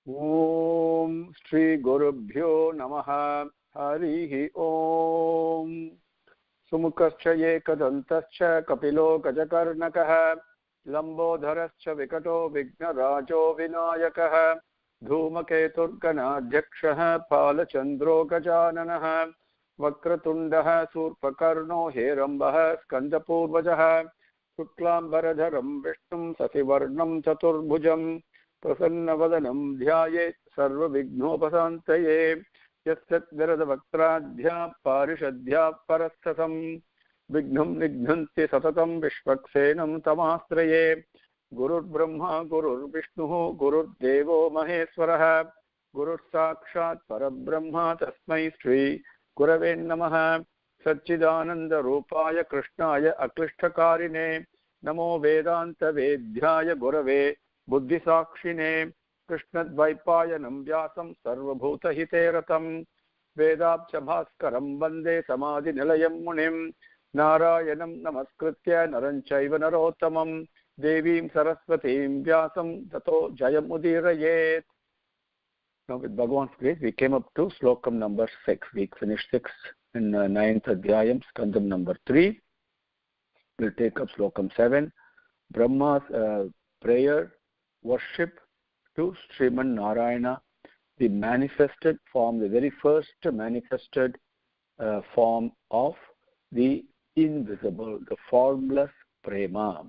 Om Shri Gurubhyo Namaha Harihi Om. Sumukascha Yekadantascha Kapilo Gajakarnakaha Lambodharascha Vikato Vignarajo Vinayakaha Dhumaketurganadhyakshaha Palachandro Gajananaha Vakratundaha Surpakarno Herambaha Skandapurvajaha Shuklambaradharam Vishnum Sasivarnam Chaturbhujam Prasannavadanam Dhyayet Sarva Vignopasantaye Yasyat Viradavakradhya Parishadhya Parastatam Vignam Nignanti Satatam Vishvaksenam Tamastraye Gurur Brahma Gurur Vishnu Gurur Devo Maheswaraha Gurur Sakshat Parabrahma Tasmai Shri Gurave Namaha Satchidananda Rupaya Krishnaya Aklishtakarine Namo Vedanta Vedhyaya Gurave Buddhi Sakshine Krishnadvaipayanam Vyasam Sarvabhuta Hiteratam Vedabcha Bhaskaram Vande Samadhi Nilayam Munim Narayanam Namaskritya Naranchaiva Narottamam Devim Saraswatim Vyasam Tato Jayam Udirayet. Now with Bhagavan's grace we came up to Slokam number 6. We finished 6 in 9th Adhyayam, Skandam number 3. We'll take up Slokam 7. Brahma's prayer, worship to Srimad Narayana, the manifested form, the very first manifested form of the invisible, the formless prema.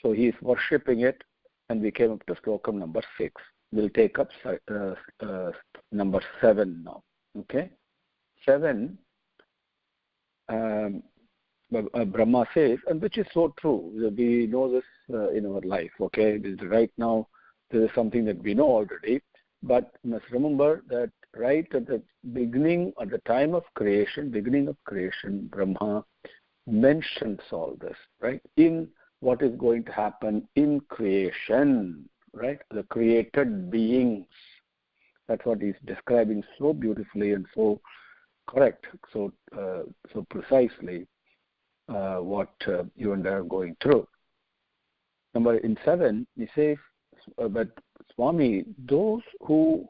So he is worshipping it, and we came up to Slokam number 6. We'll take up number 7 now. Okay? 7, Brahma says, and which is so true. We know this in our life. Okay? Right now, this is something that we know already, but you must remember that right at the beginning, at the time of creation, Brahma mentions all this, right? In what is going to happen in creation, right? The created beings. That's what he's describing so beautifully and so correct, so precisely what you and I are going through. In 7, he says, but Swami, those who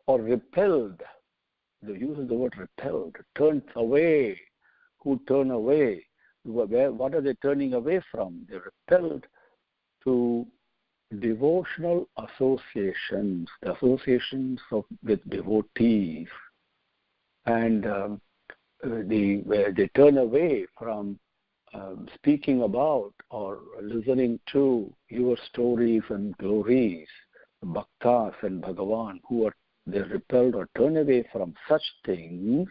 are repelled, the use of the word repelled, turns away, who turn away, what are they turning away from? They're repelled to devotional associations, the associations with devotees, and they turn away from speaking about or listening to your stories and glories, bhaktas and Bhagavan, they're repelled or turn away from such things.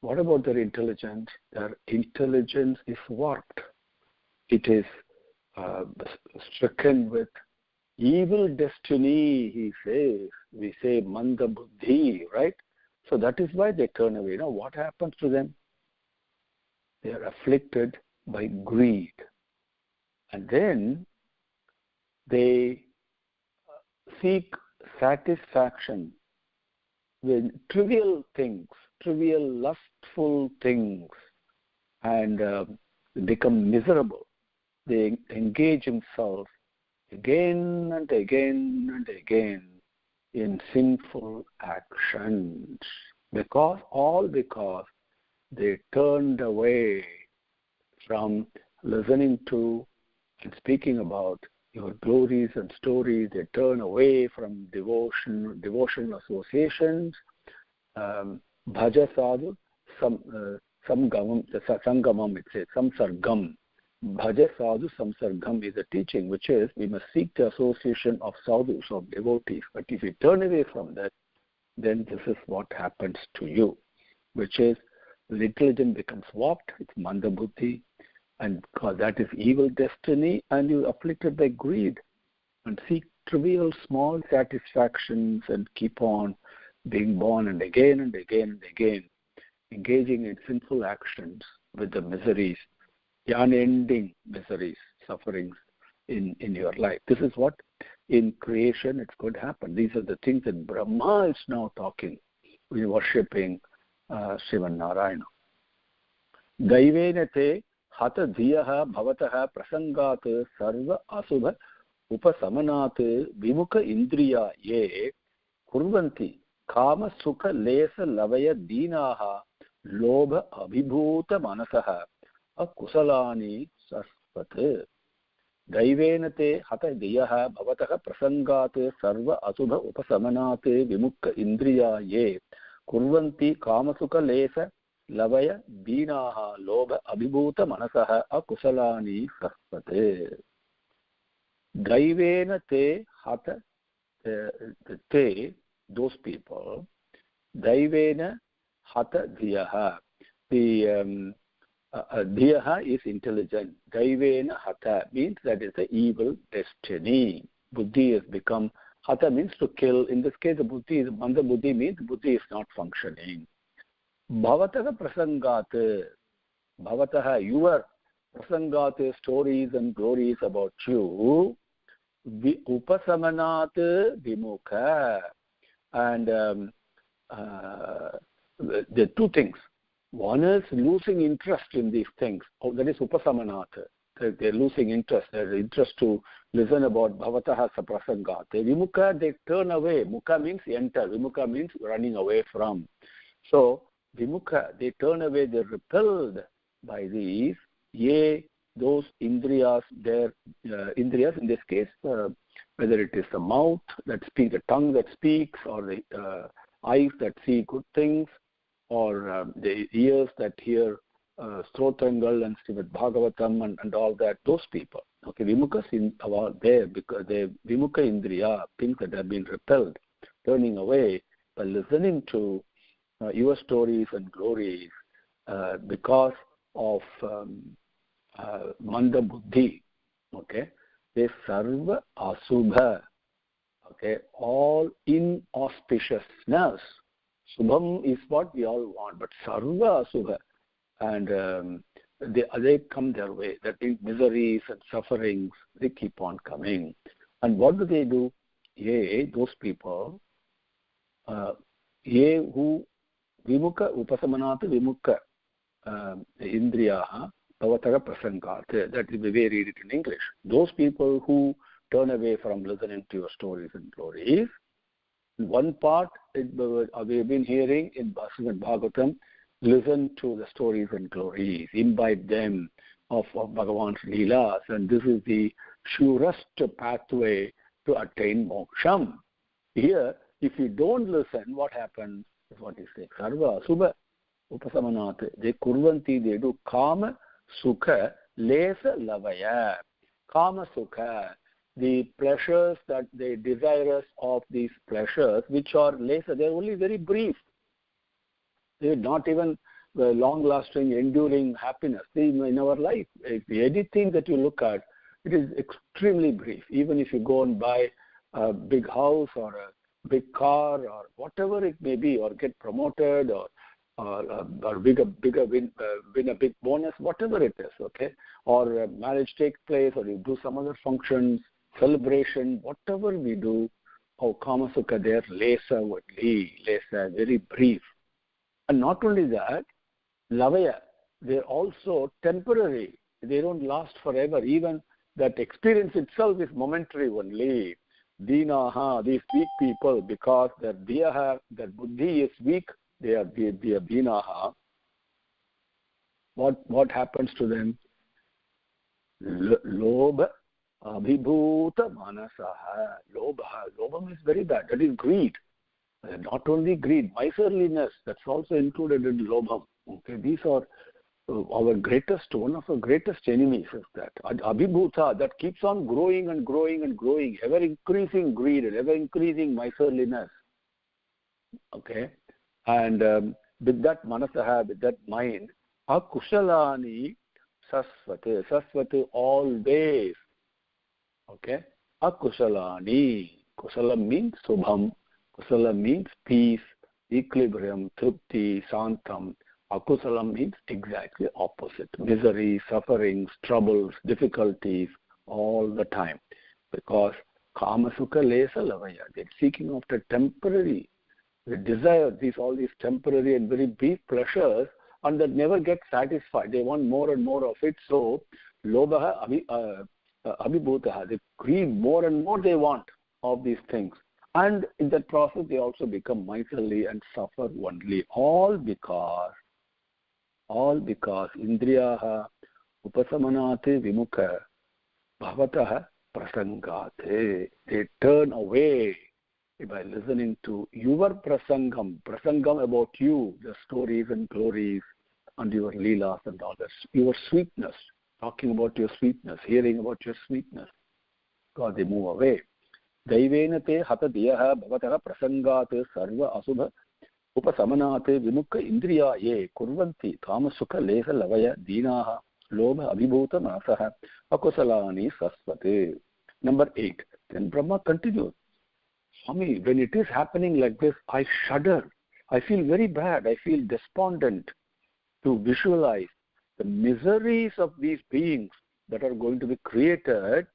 What about their intelligence? Their intelligence is warped. It is stricken with evil destiny, he says. We say manda buddhi, right? So that is why they turn away. Now what happens to them? They are afflicted by greed. And then they seek satisfaction with trivial things, trivial lustful things, and become miserable. They engage themselves again and again and again in sinful actions because they turned away from listening to and speaking about your glories and stories. They turn away from devotional associations. Bhaja sadhu, samgamam, it says, samsargam. Bhaja sadhu samsargam is a teaching which is we must seek the association of sadhus, of devotees. But if you turn away from that, then this is what happens to you, which is the intelligence becomes warped, it's manda buddhi, and because that is evil destiny, and you're afflicted by greed and seek trivial small satisfactions and keep on being born and again and again and again, engaging in sinful actions with the miseries, the unending miseries, sufferings in your life. This is what in creation it's going to happen. These are the things that Brahma is now talking. We're worshipping Srimad Narayana. Daivena te hata dhiyaha bhavataha prasangat sarva asubha upasamanat vimukha indriya ye kurvanti kama sukha lesa lavaya dinaha lobha abhibhuta manasaha akusalani sasvat Daivena te hata diyaha bhavataha prasangat sarva asubha upasamanat vimukha indriya ye kurvanti kamasukha lesa lavaya dinaha lobha abhibhuta manasaha akusalani sasvate. Daivena te hata te, those people, daivena hata diyaha. The Dhiyaha is intelligent. Daivena hata means that is the evil destiny. Buddhi has become, hata means to kill. In this case, the buddhi is, Manda buddhi means buddhi is not functioning. Bhavataha prasangat. Bhavataha, your prasangat, stories and glories about you. Upasamanat vimukha. And there are two things. One is losing interest in these things. Oh, that is upasamanat. They're losing interest. Their interest to listen about bhavataha saprasangat. Vimukha, they turn away. Mukha means enter. Vimukha means running away from. So, vimukha, they turn away. They're repelled by these. Ye, those indriyas, their indriyas, in this case, whether it is the mouth that speaks, the tongue that speaks, or the eyes that see good things, or the ears that hear Stotrangal and Srimad Bhagavatam and all that, those people. Okay, Vimukhas are there because they Vimukha Indriya, things that have been repelled, turning away by listening to your stories and glories because of Manda Buddhi. Okay, they Sarva Asubha. Okay, all inauspiciousness. Subham is what we all want, but Sarva Asubha. And they come their way. That means miseries and sufferings, they keep on coming. And what do? Ye, those people, ye who vimukha upasamanat vimukha indriyaha bhavatara prasangat. That is the way I read it in English. Those people who turn away from listening to your stories and glories. One part we've been hearing in Srimad Bhagavatam, listen to the stories and glories, imbibe them of Bhagavan's Leelas, and this is the surest pathway to attain moksham. Here, if you don't listen, what happens? Is what he says. Sarva Asubha Upasamanat. They kurvanti, they do kama sukha lesa lavaya. Kama sukha. The pleasures that they desirous of these pleasures, which are lesser, they are only very brief. They are not even long-lasting, enduring happiness in our life. Anything that you look at, it is extremely brief. Even if you go and buy a big house or a big car or whatever it may be, or get promoted or win a big bonus, whatever it is, okay? Or a marriage takes place, or you do some other functions, celebration, whatever we do, kama sukha there, lesa only, lesa, very brief. And not only that, lavaya, they're also temporary. They don't last forever. Even that experience itself is momentary only. Dinaha, these weak people, because their diyaha, their buddhi is weak, they are dinaha. What happens to them? Lobha abhibhuta manasaha. Lobha is very bad. That is greed. Not only greed, miserliness, that's also included in lobham. Okay, these are one of our greatest enemies is that. Abhibhuta, that keeps on growing and growing and growing, ever increasing greed and ever increasing miserliness. Okay, and with that manasaha, with that mind, akushalani sasvate, always. Okay, akushalani. Kusalam means subham. Kusalam means peace, equilibrium, trupti, santam. Akusalam means exactly opposite. Misery, sufferings, troubles, difficulties, all the time. Because kama sukha lesa lavaya. They're seeking after temporary. They desire all these temporary and very brief pleasures, and that never get satisfied. They want more and more of it. So, lobha abhibhutaha, they greed more and more they want of these things. And in that process, they also become miserly and suffer only. All because indriyaha upasamanate vimukha bhavatah prasangate. They turn away by listening to your prasangam about you, the stories and glories and your leelas and all that, your sweetness, talking about your sweetness, hearing about your sweetness. God, they move away. Daivena te hata diyaha bhavatah prasangat sarva asubha upasamanate vimukha indriyaye kurvanti kamasukha lesa lavaya dinaha lobha abhibhuta manasaha akusalani sasvate. Number 8. Then Brahma continues, Swami, when it is happening like this, I shudder. I feel very bad. I feel despondent to visualize the miseries of these beings that are going to be created.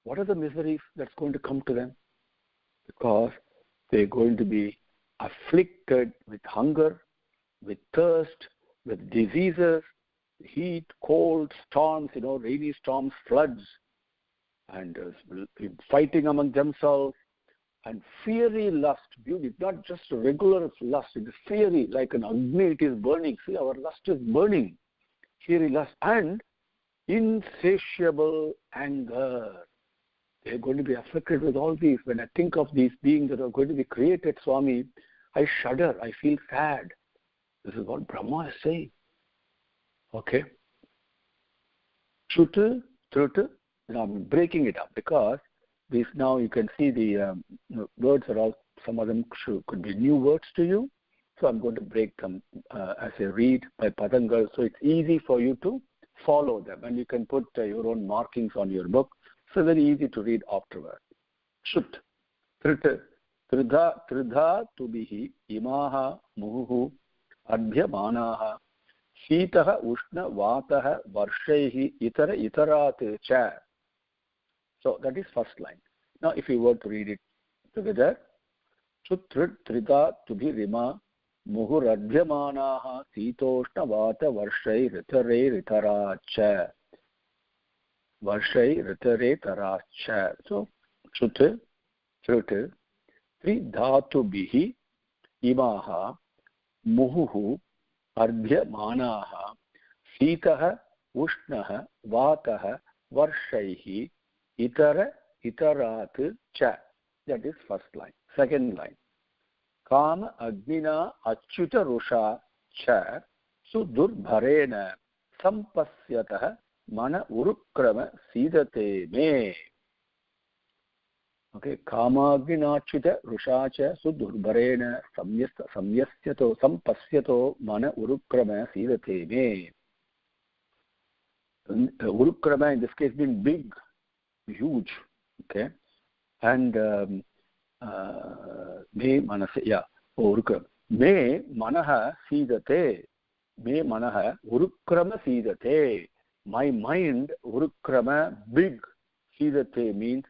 What are the miseries that's going to come to them? Because they're going to be afflicted with hunger, with thirst, with diseases, heat, cold, storms, rainy storms, floods, and fighting among themselves, and fiery lust. It's not just a regular lust, it is fiery, like an agni, it is burning. See, our lust is burning. Fiery lust and insatiable anger. They're going to be afflicted with all these. When I think of these beings that are going to be created, Swami, I shudder, I feel sad. This is what Brahma is saying. Okay? Shruta, Truta. Now I'm breaking it up because these, now you can see the words are all, some of them could be new words to you. So I'm going to break them as I read by Padangal, so it's easy for you to follow them. And you can put your own markings on your book. So very easy to read afterward. Shut, Trita, Tridha tubihi imaha muhu adhyamanaha Sitaha ushna vataha varshaihi itara itarat cha. So that is first line. Now if you were to read it together, Sutrit Trita Tubhi Rima Muhuradhyamanaha Sitoshna Vata Varshai Ritare Ritaracha. Varshai Ritare Taracha. So Sut Trit Tridhatubihi Imaha Muhu Ardhyamanaha Sitaha Ushnaha Vataha Varshaihi Itara Itarat Cha. That is first line. Second line. Kama Agnina Achyuta Rusha Cha Sudurbharena Sampasyatah Mana Urukrama Sidate Me. Okay, Kama Agnina Achyuta Rusha Cha Sudurbharena Samyasyato Sampasyato Mana Urukrama Sidate Me. Urukrama in this case being big, huge, okay, and me manasa, yeah, urukrama. Me manaha sidate, me manaha urukrama sidate. My mind urukrama big, sidate means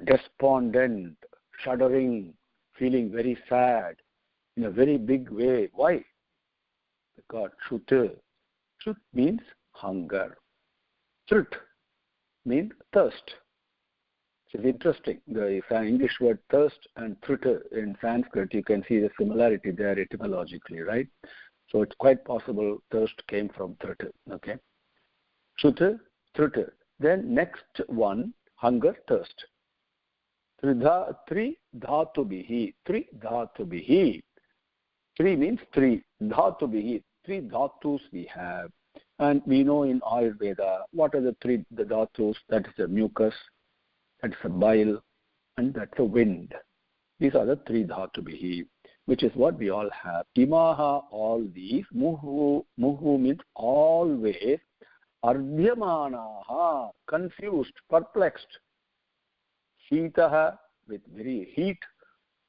despondent, shuddering, feeling very sad in a very big way. Why? Because Shut means hunger. Trut means thirst. It's interesting. The English word thirst and trut in Sanskrit, you can see the similarity there etymologically, right? So it's quite possible thirst came from trut. Okay. Trut, trut. Then next one, hunger, thirst. Three dhatubihi. Three dhatubihi. Three means three. Dhatubihi. Three dhatus we have. And we know in Ayurveda, what are the dhatus? That is the mucus, that's the bile, and that's the wind. These are the three dhatubihi, which is what we all have. Imaha, all these. Muhu means always. Ardhyamanaha, confused, perplexed. Sitaha, with very heat.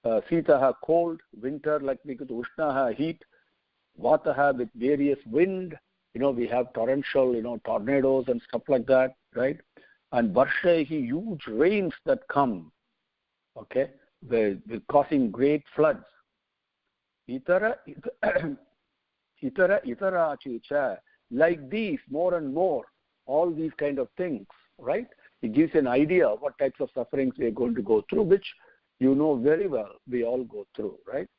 Sitaha, cold, winter, like we could ushnaha, heat. Vataha, with various wind. We have torrential, tornadoes and stuff like that, right? And Varshaihi, huge rains that come, okay? They're causing great floods. Itara Itarachicha, like these, more and more, all these kind of things, right? It gives an idea of what types of sufferings we are going to go through, which you know very well we all go through, right?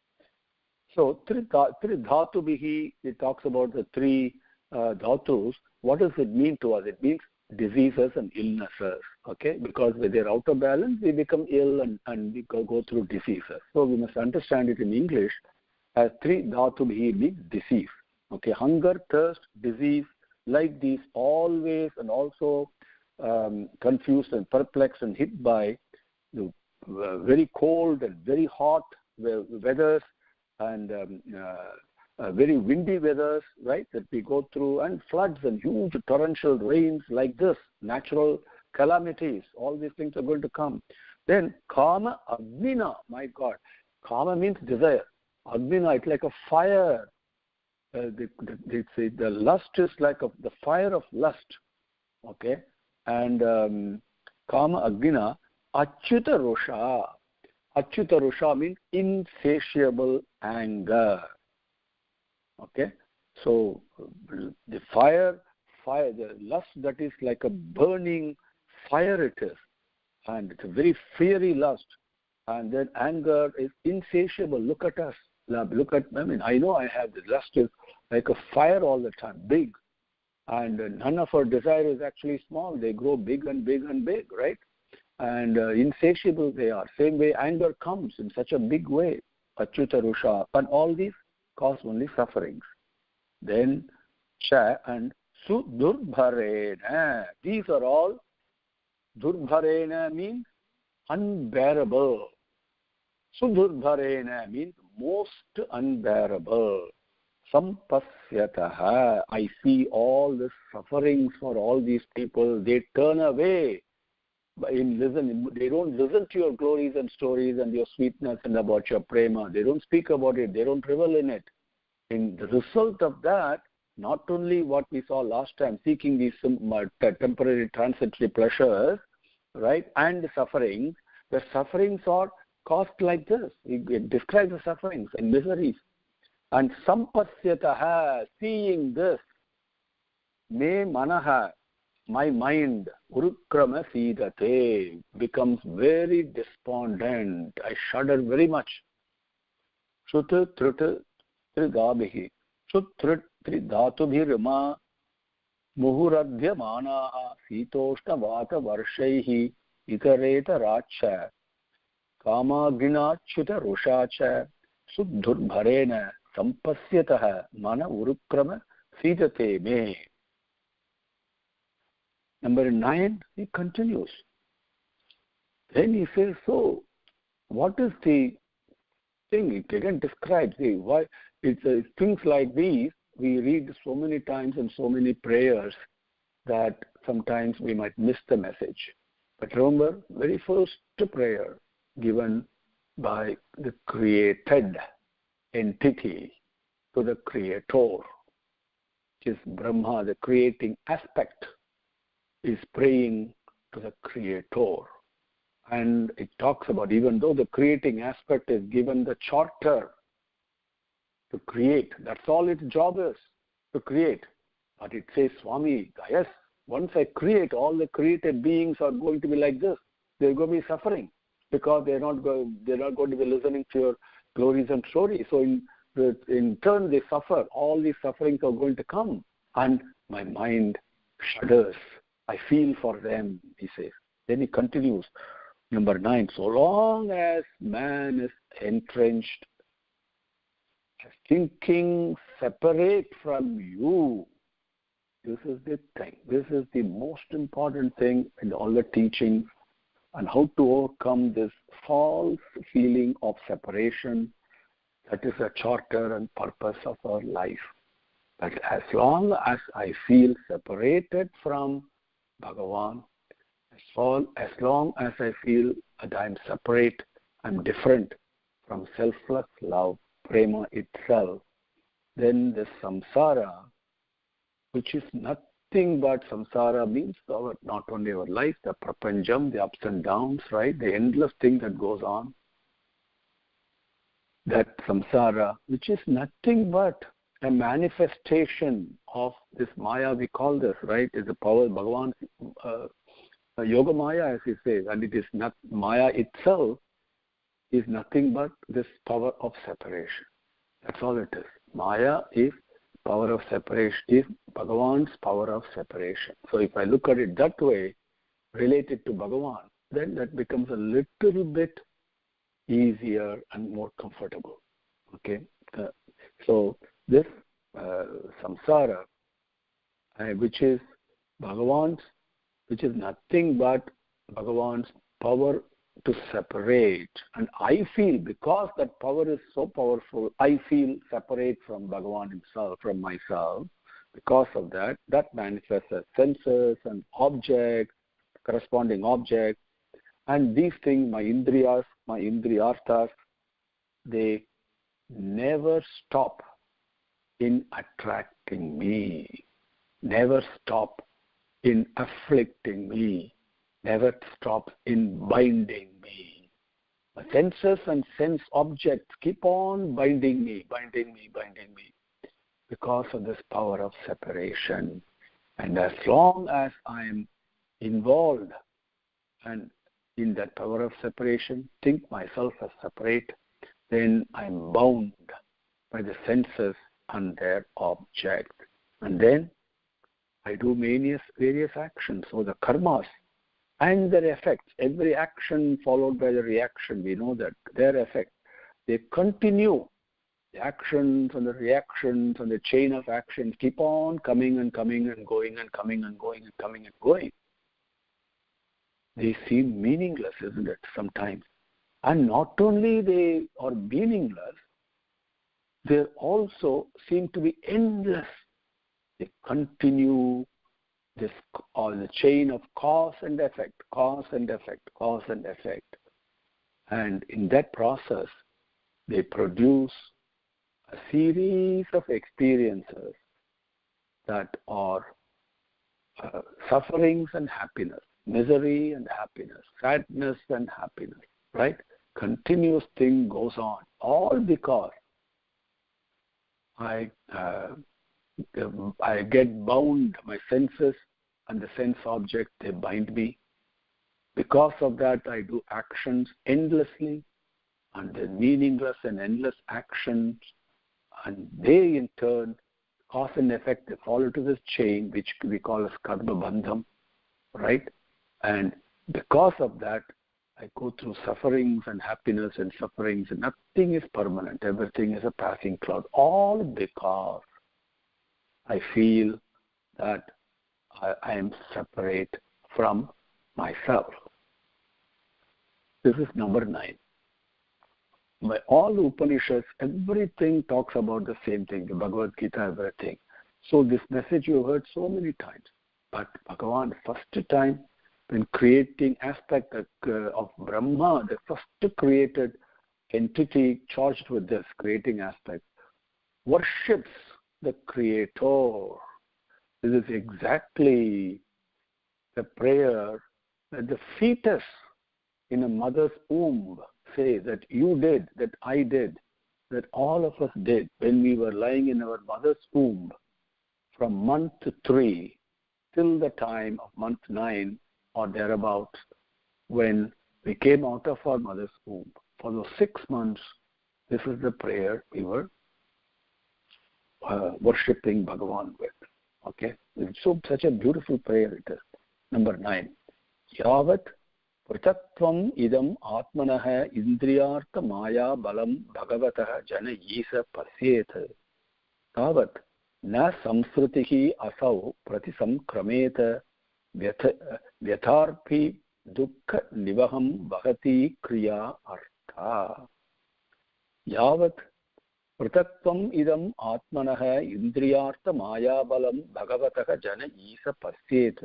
So, tri dhatubihi, it talks about the three dhatus. What does it mean to us? It means diseases and illnesses, okay? Because when they're out of balance, we become ill and we go through diseases. So we must understand it in English as tri dhatubihi means disease, okay? Hunger, thirst, disease, like these, always and also confused and perplexed and hit by the very cold and very hot weathers and very windy weathers, right, that we go through, and floods and huge torrential rains like this, natural calamities, all these things are going to come. Then kama agnina, my God, kama means desire. Agnina, it's like a fire. The lust is like the fire of lust, okay? And kama agnina, achyuta rosha. Achyuta rosha means insatiable anger. Okay, so the fire, the lust that is like a burning fire it is, and it's a very fiery lust. And then anger is insatiable. Look at us. I know I have the lust is like a fire all the time, big. And none of our desire is actually small. They grow big and big and big, right? And insatiable they are. Same way anger comes in such a big way. Achyuta rusha. And all these cause only sufferings. Then cha and sudurbharena. These are all, durbharena means unbearable. Sudurbharena means most unbearable. Sampasyataha. I see all the sufferings for all these people. They turn away. They don't listen to your glories and stories and your sweetness and about your prema. They don't speak about it. They don't revel in it. In the result of that, not only what we saw last time, seeking these temporary transitory pleasures, right, and the sufferings are caused like this. It describes the sufferings and miseries. And sampasyataha, seeing this, me manaha, my mind, urukrama sidate, becomes very despondent. I shudder very much. Shuta truta tridabihi. Shut tridhatubhirma muhuradhyamanaha sitoshna vata varshaihi itareta racha kamagrinachyuta rushacha suddhurbharena sampasyataha mana urukrama sidate me. Number 9, he continues. Then he says, so what is the thing? It again describes why it's things like these we read so many times in so many prayers that sometimes we might miss the message. But remember, very first prayer given by the created entity to the creator, which is Brahma, the creating aspect, is praying to the creator. And it talks about, even though the creating aspect is given the charter to create, that's all its job is, to create. But it says, Swami, yes, once I create, all the created beings are going to be like this. They're going to be suffering because they're not going to be listening to your glories and stories. So in turn they suffer. All these sufferings are going to come. And my mind shudders. I feel for them, he says. Then he continues, number 9, so long as man is entrenched, thinking separate from you, this is the thing. This is the most important thing in all the teachings, and how to overcome this false feeling of separation. That is the charter and purpose of our life. But as long as I feel separated from Bhagavan, as long as I feel that I'm separate, I'm different from selfless love, prema itself, then the samsara, which is nothing but samsara means not only our life, the prapanjam, the ups and downs, right, the endless thing that goes on, that samsara, which is nothing but a manifestation of this Maya, we call this, right, is the power of Bhagavan, Yoga Maya, as he says, and it is not, Maya itself is nothing but this power of separation. That's all it is. Maya is power of separation, is Bhagavan's power of separation. So if I look at it that way, related to Bhagavan, then that becomes a little bit easier and more comfortable. Okay? So this samsara, which is Bhagavan's, which is nothing but Bhagavan's power to separate. And I feel, because that power is so powerful, I feel separate from Bhagavan himself, from myself. Because of that, that manifests as senses and objects, corresponding objects. And these things, my indriyas, my indriyarthas, they never stop in attracting me, never stop in afflicting me, never stops in binding me. The senses and sense objects keep on binding me, because of this power of separation. And as long as I am involved and in that power of separation, think myself as separate, then I am bound by the senses and their object. And then I do various actions. So the karmas and their effects, every action followed by the reaction, we know that their effect, they continue. The actions and the reactions and the chain of actions keep on coming and coming and going and coming and going and coming and going. They seem meaningless, isn't it, sometimes? And not only they are meaningless, they also seem to be endless. They continue this, or the chain of cause and effect, cause and effect, cause and effect. And in that process, they produce a series of experiences that are sufferings and happiness, misery and happiness, sadness and happiness, right? Continuous thing goes on, all because I get bound, my senses and the sense object, they bind me. Because of that, I do actions endlessly, and the meaningless and endless actions, and they in turn, cause and effect, they fall into this chain, which we call as karma bandham, right? And because of that, I go through sufferings and happiness and sufferings, and nothing is permanent. Everything is a passing cloud, all because I feel that I am separate from myself. This is number 9. By all Upanishads, everything talks about the same thing, the Bhagavad Gita, everything. So this message you heard so many times. But Bhagavan, first time, when creating aspect of Brahma, the first created entity charged with this creating aspect, worships the Creator. This is exactly the prayer that the fetus in a mother's womb say that you did, that I did, that all of us did when we were lying in our mother's womb from month 3 till the time of month 9 or thereabouts, when we came out of our mother's womb. For those 6 months, this is the prayer we were worshipping Bhagavan with. Okay? It's such a beautiful prayer it is. Number 9. Yavat Pratatvam idam atmanah indriyartha maya balam bhagavatah jana isa pasyet tavat na samsrutihi asau pratisamkramet vyatharpi dukkha nivaham bhagati kriya artha. Yavat Pratatvam idam atmanah indriyartha maya balam bhagavatah jana isa pasyet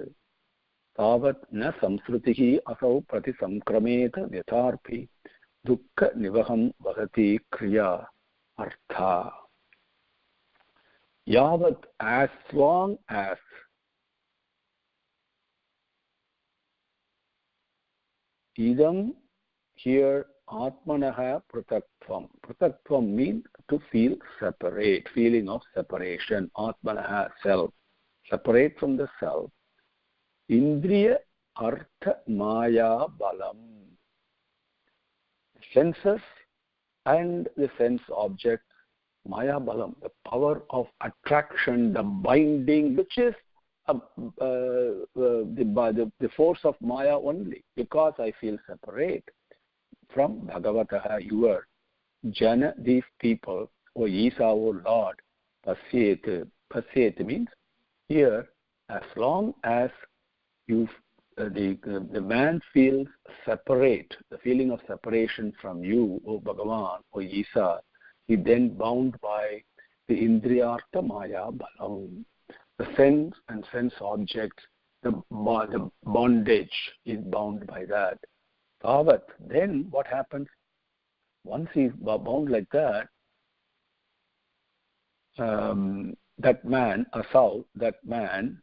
tavat na samsrutihi asau pratisamkramet vyatharpi dukkha nivaham bhagati kriya artha. Yavat, as long as idam, here Atmanaha Prataktvam. Prataktvam means to feel separate, feeling of separation. Atmanaha, self. Separate from the self. Indriya Artha Maya Balam. Senses and the sense object, Maya Balam, the power of attraction, the binding, which is the force of Maya only, because I feel separate from Bhagavataha, your Jana, these people, O Isa, O Lord, Pasyet. Pasyet means here, as long as you, the man feels separate, the feeling of separation from you, O Bhagavan, O Isa, he then bound by the Indriyartha Maya Balam. The sense and sense objects, the bondage is bound by that. Tavat, then what happens? Once he's bound like that, that man, Asau, that man,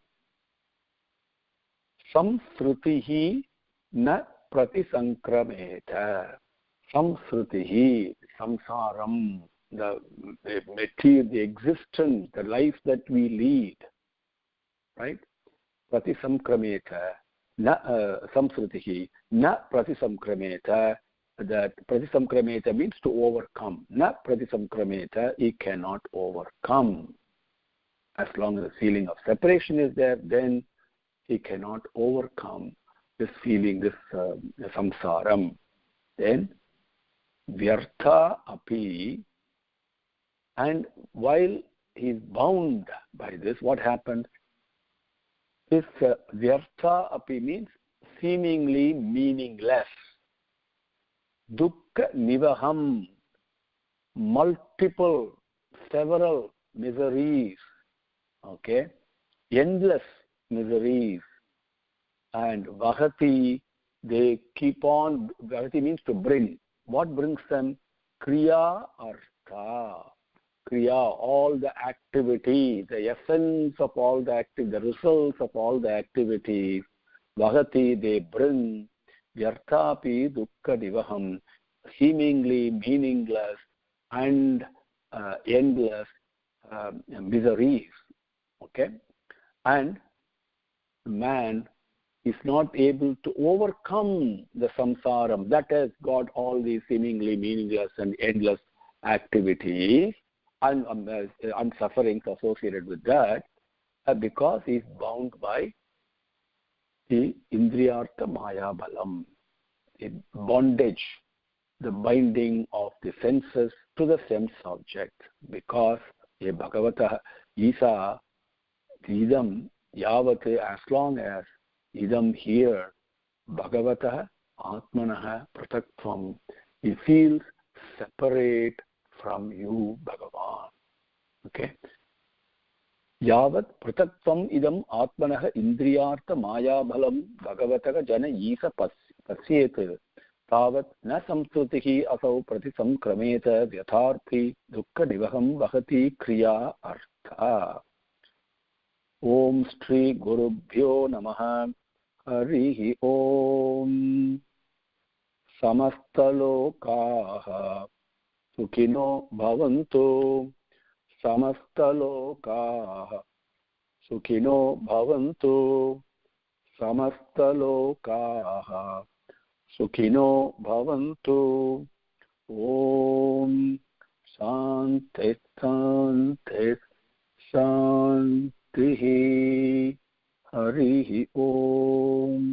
samsrutihi na pratisankrameta. Samsrutihi, samsaram, the material, the existence, the life that we lead, right? Pratisamkrameta, na samsrutihi, na pratisamkrameta. That pratisamkrameta means to overcome. Na pratisamkrameta, he cannot overcome. As long as the feeling of separation is there, then he cannot overcome this feeling, this samsaram. Then vyartha api, and while he is bound by this, what happens? This vyartha api means seemingly meaningless. Dukkha nivaham, multiple, several miseries, okay, endless miseries, and vahati, they keep on. Vahati means to bring. What brings them? Kriya artha. Kriya, all the activity, the essence of all the the results of all the activities. Vahati, they bring. Vyarthapi dukkha divaham, seemingly meaningless and endless miseries. Okay? And man is not able to overcome the samsaram that has got all these seemingly meaningless and endless activities and sufferings associated with that, because he is bound by the Indriyartha Maya Balam, the bondage, the binding of the senses to the sense object. Because a Bhagavata Isa, idam yavat, as long as idam here, Bhagavata Atmanaha Prataktvam, he feels separate from you, Bhagavan. Okay? Yavat pratakvam idam atmanaha indriyartha maya bhalam bhagavataka jana isa pasyet tavat na samsrutihi asau pratisamkrameta vyatharthi dukkha divaham vahati kriya artha. Om Shri Gurubhyo Namaha. Harihi Om. Samastalokaha Sukhino Bhavantu. Samastalokaha Sukhino Bhavantu. Samastalokaha Sukhino Bhavantu. Om Shanti Shanti Shanti. Harihi Om.